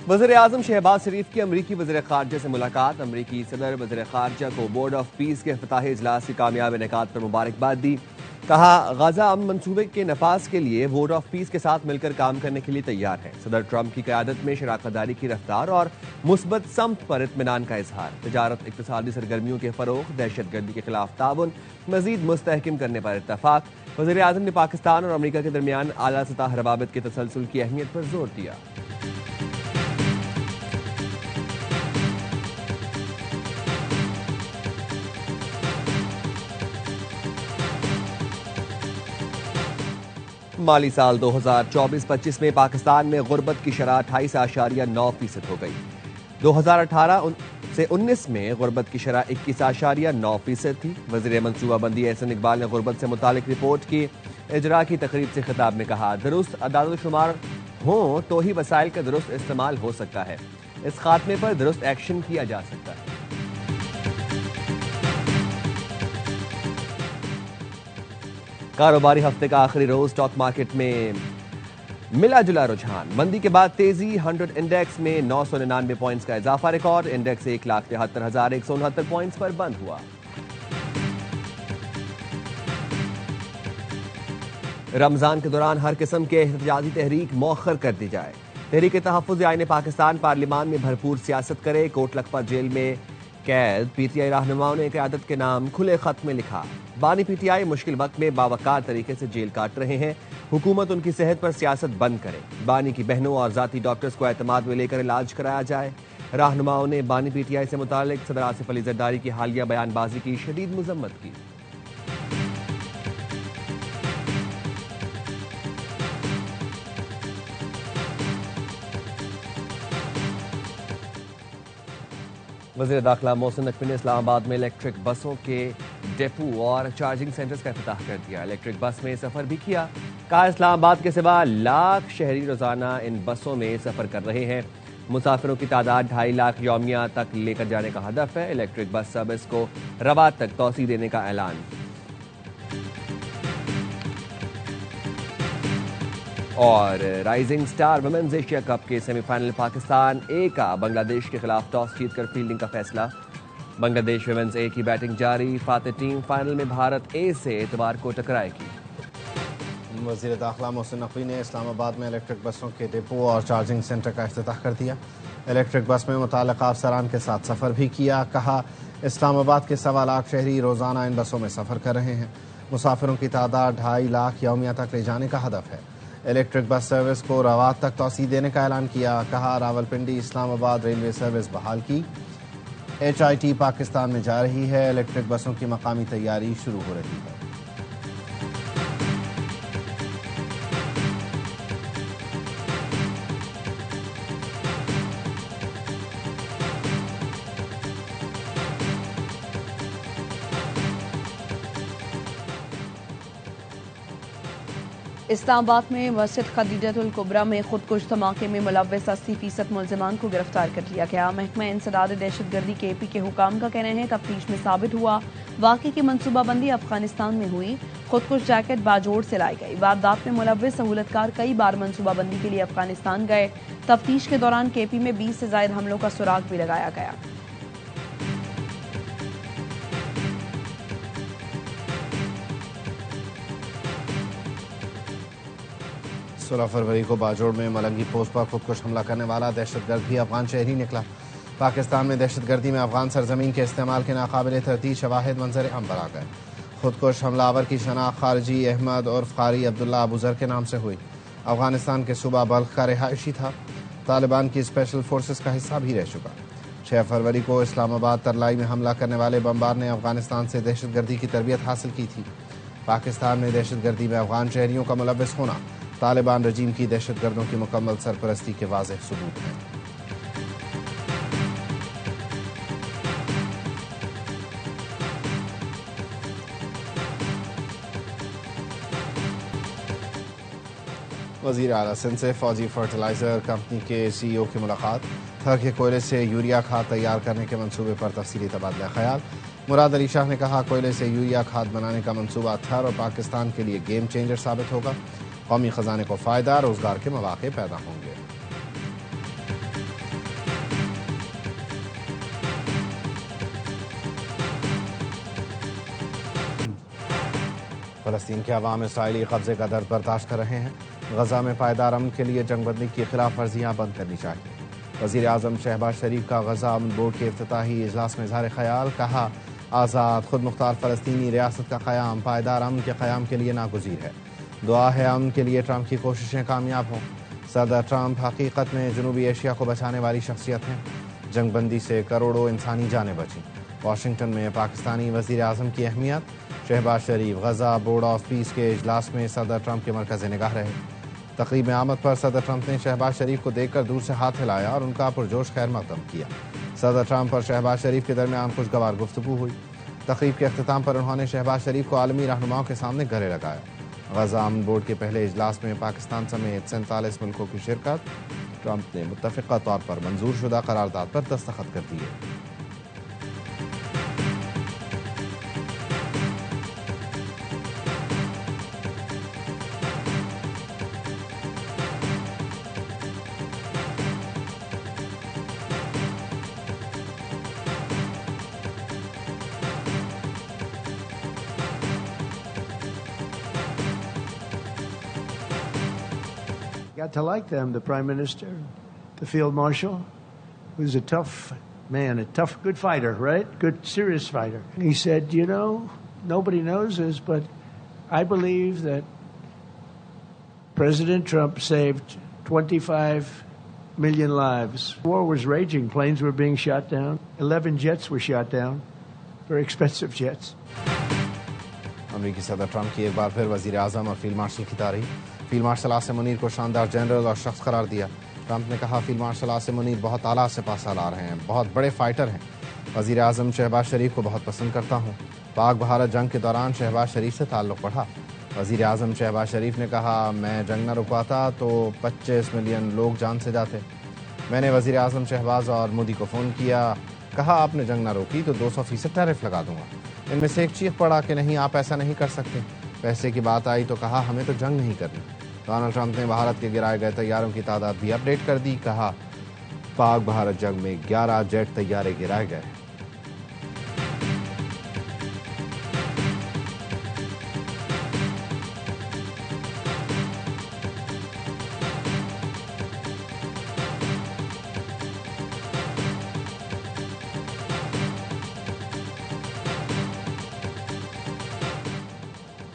वज़ीर आज़म शहबाज शरीफ की अमरीकी वज़ीर ख़ारजा से मुलाकात। अमरीकी सदर वज़ीर ख़ारजा को बोर्ड ऑफ पीस के इफ्तिताही इजलास की कामयाब इनेकाद पर मुबारकबाद दी। कहा, गजा अमन मंसूबे के नफाज के लिए बोर्ड ऑफ पीस के साथ मिलकर काम करने के लिए तैयार है। सदर ट्रंप की क़यादत में शराकतदारी की रफ्तार और मुस्बत समत पर इत्मीनान का इजहार। तजारत, इक़्तिसादी सरगर्मियों के फ़रोग़, दहशत गर्दी के खिलाफ ताउन मज़ीद मुस्तहकम करने पर इत्तफ़ाक़। वज़ीर आज़म ने पाकिस्तान और अमरीका के दरमियान आला सतह रवाबित के तसलसल की अहमियत पर जोर दिया। माली साल 2024-25 में पाकिस्तान में गुर्बत की शरह 28.9% हो गई। 2018 से 19 में गुर्बत की शरह 21.9% थी। वज़ीर मनसूबाबंदी एहसन इकबाल ने गुर्बत से मुतालिक रिपोर्ट की इजरा की तकरीब से खिताब में कहा, दुरुस्त अदाद-ओ-शुमार हों तो ही वसाइल का दुरुस्त इस्तेमाल हो सकता है। इस खात्मे पर दुरुस्त एक्शन किया जा सकता है। कारोबारी हफ्ते का आखिरी रोज स्टॉक मार्केट में मिला जुला रुझान। मंदी के बाद तेजी। 100 इंडेक्स में 999 पॉइंट्स का इजाफा। रिकॉर्ड इंडेक्स 1,73,169 पॉइंट्स पर बंद हुआ। रमजान के दौरान हर किस्म के एहतजाजी तहरीक मौखर कर दी जाए। तहरीक तहफ़्फ़ुज़ आईन पाकिस्तान पार्लिमान में भरपूर सियासत करे। कोट लखपत जेल में कैद पीटीआई रहनुमाओं ने क़यादत के नाम खुले खत में लिखा। बानी पीटीआई मुश्किल वक्त में बावकार तरीके से जेल काट रहे हैं। हुकूमत उनकी सेहत पर सियासत बंद करे। बानी की बहनों और जाती डॉक्टर्स को एतमाद में लेकर इलाज कराया जाए। रहनुमाओं ने बानी पीटीआई से मुतालिक सदर आसिफ अली जरदारी की हालिया बयानबाजी की शदीद मजम्मत की। 'वज़ीर दाखिला मोहसिन नकवी ने इस्लामाबाद में इलेक्ट्रिक बसों के डेपो और चार्जिंग सेंटर्स का इफ्तिताह कर दिया। इलेक्ट्रिक बस में सफ़र भी किया। कहा, इस्लामाबाद के सिवा लाख शहरी रोजाना इन बसों में सफ़र कर रहे हैं। मुसाफिरों की तादाद 2.5 लाख यौमिया तक लेकर जाने का हदफ है। इलेक्ट्रिक बस सर्विस को रवात तक तोसी देने का ऐलान। और rising star women's Asia cup के सेमीफाइनल पाकिस्तान ए का बांग्लादेश के खिलाफ टॉस जीतकर फील्डिंग का फैसला। बांग्लादेश वुमेन्स ए की बैटिंग जारी। फातेह टीम फाइनल में भारत ए से इतवार को टकराएगी। वज़ीर दाखिला मोहसिन नकवी ने इस्लामाबाद में इलेक्ट्रिक बसों के डिपो और चार्जिंग सेंटर का इफ्तिताह कर दिया। इलेक्ट्रिक बस में मुताल्लिक़ अफसरान के साथ सफ़र भी किया। कहा, इस्लामाबाद के 1.25 लाख शहरी रोज़ाना इन बसों में सफ़र कर रहे हैं। मुसाफिरों की तादाद 2.5 लाख यौमिया तक ले जाने का हदफ है। इलेक्ट्रिक बस सर्विस को रवात तक तोसी देने का ऐलान किया। कहा, रावलपिंडी इस्लामाबाद रेलवे सर्विस बहाल की। HIT पाकिस्तान में जा रही है। इलेक्ट्रिक बसों की मकामी तैयारी शुरू हो रही है। इस्लामाबाद में मस्जिद खदीजतुल कुबरा में खुदकुश धमाके में मुलव्वस 80% मुल्ज़िमान को गिरफ्तार कर लिया गया। महकमा इंसदाद दहशतगर्दी KP के हुकाम का कहना है, तफ्तीश में साबित हुआ वाक़े की मनसूबाबंदी अफगानिस्तान में हुई। खुदकुश जैकेट बाजोड़ से लाई गई। वारदात में मुलव्वस सहूलतकार कई बार मनसूबाबंदी के लिए अफगानिस्तान गए। तफ्तीश के दौरान KP में 20 से ज़ायद हमलों का सुराग भी लगाया गया। 16 फरवरी को बाजोड़ में मलंगी पोस्ट पर खुदकुश हमला करने वाला दहशतगर्द भी अफगान शहरी निकला। पाकिस्तान में दहशतगर्दी में अफगान सरजमीन के इस्तेमाल के नाकाबिल तरतीब शवाहिद मंजर आम पर आ गए। खुदकुश हमलावर की शनाख्त खारजी अहमद और फ़ारी अब्दुल्ला अबूजर के नाम से हुई। अफगानिस्तान के सूबा बल्ख का रिहायशी था। तालिबान की स्पेशल फोर्सेस का हिस्सा भी रह चुका। 6 फरवरी को इस्लामाबाद तरलाई में हमला करने वाले बमबार ने अफगानिस्तान से दहशतगर्दी की तरबियत हासिल की थी। पाकिस्तान में दहशतगर्दी में अफगान शहरियों का मुलव्वस होना तालिबान रजीम की दहशतगर्दों की मुकम्मल सरपरस्ती के वाज़ेह सबूत हैं। वज़ीर आला सिंध से फौजी फर्टिलाइजर कंपनी के CEO की मुलाकात। थर के कोयले से यूरिया खाद तैयार करने के मंसूबे पर तफसीली तबादला ख्याल। मुराद अली शाह ने कहा, कोयले से यूरिया खाद बनाने का मंसूबा थर और पाकिस्तान के लिए गेम चेंजर साबित होगा। कौमी खजाने को फ़ायदा, रोजगार के मौके पैदा होंगे। फ़लस्तीन के अवाम इसराइली कब्जे का दर्द बर्दाश्त कर रहे हैं। गजा में पायदार अमन के लिए जंगबंदी की खिलाफ वर्जियाँ बंद करनी चाहिए। वज़ीर आज़म शहबाज शरीफ का गजा अमन बोर्ड के इफ्तिताही इजलास में इज़हार ख्याल। कहा, आज़ाद खुद मुख्तार फ़लस्तीनी रियासत का क़याम पायदार अमन के क़याम के लिए नागुज़ीर है। दुआ है अमन के लिए ट्रंप की कोशिशें कामयाब हों। सदर ट्रंप हकीकत में जनूबी एशिया को बचाने वाली शख्सियत हैं। जंगबंदी से करोड़ों इंसानी जानें बचीं। वाशिंगटन में पाकिस्तानी वज़ीर आज़म की अहमियत। शहबाज शरीफ गजा बोर्ड ऑफ पीस के इजलास में सदर ट्रंप के मरकज़ निगाह रहे। तकरीब आमद पर सदर ट्रंप ने शहबाज शरीफ को देखकर दूर से हाथ हिलाया और उनका पुरजोश खैर मकदम किया। सदर ट्रंप और शहबाज शरीफ के दरमियान खुशगवार गुफ्तगू हुई। तकरीब के अख्तिताम पर उन्होंने शहबाज शरीफ को आलमी रहनुमाओं के सामने गले लगाया। गजा अमन बोर्ड के पहले इजलास में पाकिस्तान समेत 47 मुल्कों की शिरकत। ट्रंप ने मुत्तफ़िक़ा तौर पर मंजूर शुदा करारदाद पर दस्तखत कर दिए। Got to like them, the Prime Minister, the Field Marshal, who's a tough man, a tough, good fighter, right? Good, serious fighter. He said, you know, nobody knows this, but I believe that President Trump saved 25 million lives. War was raging. Planes were being shot down. 11 jets were shot down. Very expensive jets. अमरीकी सदर Trump की एक बार फिर वज़ीर आज़म और field marshal की तारीफ। Field marshal Asim Munir को शानदार जनरल और शख्स करार दिया। ट्रंप ने कहा, फील्ड मार्शल आसिम मुनीर बहुत आला सिपा सालार हैं, बहुत बड़े फाइटर हैं। वज़ीर आज़म शहबाज शरीफ को बहुत पसंद करता हूँ। पाक भारत जंग के दौरान शहबाज शरीफ से ताल्लुक़ बढ़ा। वज़ीर आज़म शहबाज शरीफ ने कहा, मैं जंग न रुकवाता तो 25 मिलियन लोग जान से जाते। मैंने वज़ीर आज़म शहबाज और मोदी को फ़ोन किया, कहा आपने जंग न रोकी तो 200% टैरिफ लगा दूंगा। इनमें से एक चीख पड़ा कि नहीं, आप ऐसा नहीं कर सकते। पैसे की बात आई तो कहा हमें तो जंग नहीं करनी। डोनाल्ड ट्रंप ने भारत के गिराए गए तैयारों की तादाद भी अपडेट कर दी। कहा, पाक भारत जंग में 11 जेट तैयारे गिराए गए।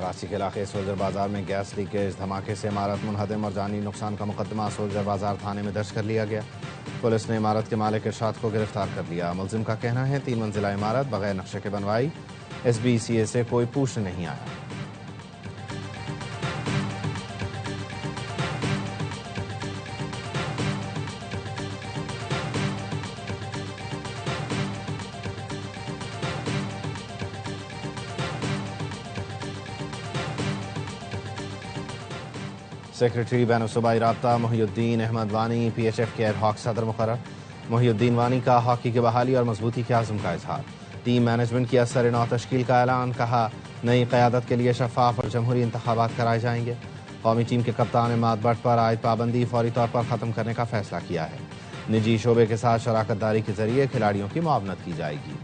कराची के इलाके सोल्जर बाजार में गैस लीकेज धमाके से इमारत मुनहदम और जानी नुकसान का मुकदमा सोल्जर बाजार थाने में दर्ज कर लिया गया। पुलिस ने इमारत के मालिक इरशाद को गिरफ्तार कर लिया। मुलजिम का कहना है 3 मंजिला इमारत बगैर नक्शे के बनवाई। SBCA से कोई पूछने नहीं आया। सेक्रेटरी बैन सूबाई राब्ता मोहिउद्दीन अहमद वानी PHF के एड हॉक सदर मुकर्रर। मोहिउद्दीन वानी का हॉकी की बहाली और मजबूती के आज़म का इजहार। टीम मैनेजमेंट की असर नौ तश्कील का ऐलान। कहा, नई क़यादत के लिए शफाफ और जमहूरी इंतखाबात कराए जाएंगे। कौमी टीम के कप्तान इमाद भट्ट पर आयद पाबंदी फौरी तौर पर ख़त्म करने का फैसला किया है। निजी शोबे के साथ शराकतदारी के जरिए खिलाड़ियों की मुआवनत की जाएगी।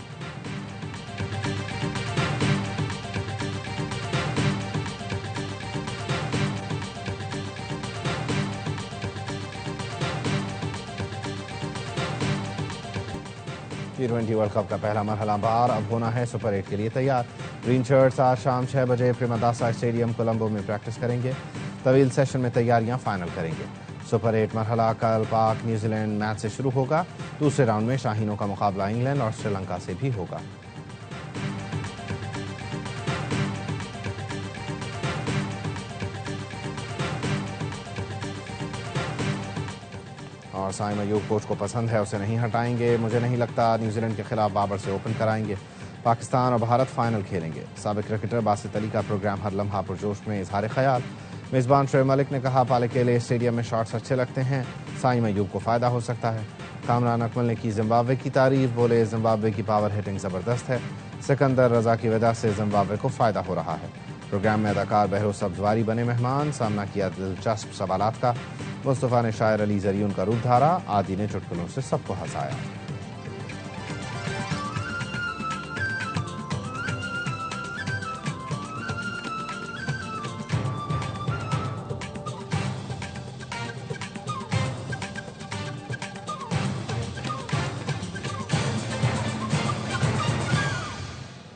T20 वर्ल्ड कप का पहला मरहला बाहर अब होना है सुपर 8 के लिए तैयार। ग्रीन शर्ट्स आज शाम 6 बजे प्रेमदासा स्टेडियम कोलंबो में प्रैक्टिस करेंगे। तवील सेशन में तैयारियां फाइनल करेंगे। सुपर 8 मरहला कल पाक न्यूजीलैंड मैच से शुरू होगा। दूसरे राउंड में शाहीनों का मुकाबला इंग्लैंड और श्रीलंका से भी होगा। और साइम अयूब कोच को पसंद है, उसे नहीं हटाएंगे। मुझे नहीं लगता न्यूजीलैंड के खिलाफ बाबर से ओपन कराएंगे। पाकिस्तान और भारत फाइनल खेलेंगे। साबिक क्रिकेटर बासित अली का प्रोग्राम हर लम्हा पुरजोश में इजहार ख्याल। मेज़बान शोएब मलिक ने कहा, पालेकेले स्टेडियम में शॉट्स अच्छे लगते हैं, साइम अयूब को फ़ायदा हो सकता है। कामरान अकमल ने की जिम्बाब्वे की तारीफ, बोले जिम्बाब्वे की पावर हिटिंग ज़बरदस्त है। सिकंदर रजा की वजह से जिम्बाब्वे को फ़ायदा हो रहा है। प्रोग्राम में अदाकार बहरो सब्जवारी बने मेहमान। सामना किया दिलचस्प सवालात का। मुस्तफ़ा ने शायर अली ज़रियून का रूप धारा। आदि ने चुटकुलों से सबको हंसाया।